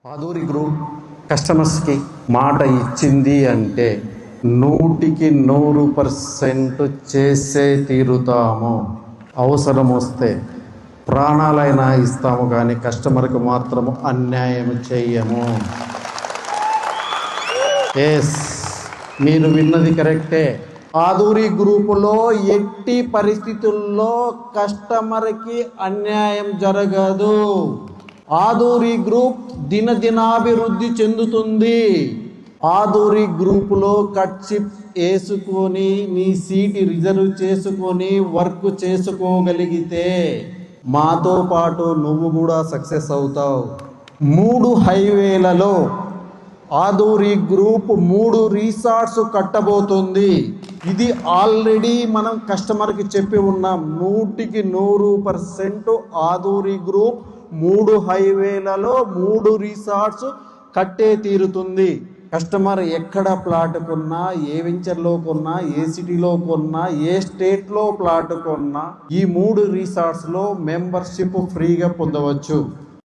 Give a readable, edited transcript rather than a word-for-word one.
Aduri group కస్టమర్స్కి మాట ఇచ్చింది అంటే 100% చేసే తీరుతాము. అవసరం వస్తే ప్రాణాలైనా ఇస్తాము, కానీ కస్టమర్కి మాత్రము అన్యాయం చేయము. ఎస్, మీరు విన్నది కరెక్టే. ఆదూరి గ్రూపులో ఎట్టి పరిస్థితుల్లో కస్టమర్కి అన్యాయం జరగదు. ఆదూరి గ్రూప్ దినదినాభివృద్ధి చెందుతుంది. ఆదూరి గ్రూపులో కట్చిప్ వేసుకొని మీ సీటు రిజర్వ్ చేసుకొని వర్క్ చేసుకోగలిగితే మాతో పాటు నువ్వు కూడా సక్సెస్ అవుతావు. 3 హైవేలలో ఆదూరి గ్రూప్ 3 రిసార్ట్స్ కట్టబోతుంది. ఇది ఆల్రెడీ మనం కస్టమర్కి చెప్పి ఉన్నాం. 100% ఆదూరి గ్రూప్ 3 హైవేలలో 3 రిసార్ట్స్ కట్టే తీరుతుంది. కస్టమర్ ఎక్కడ ప్లాట్ కొన్నా, ఏ వెంచర్లో కొన్నా, ఏ సిటీలో కొన్నా, ఏ స్టేట్లో ప్లాట్ కొన్నా ఈ 3 రిసార్ట్స్లో మెంబర్షిప్ ఫ్రీగా పొందవచ్చు.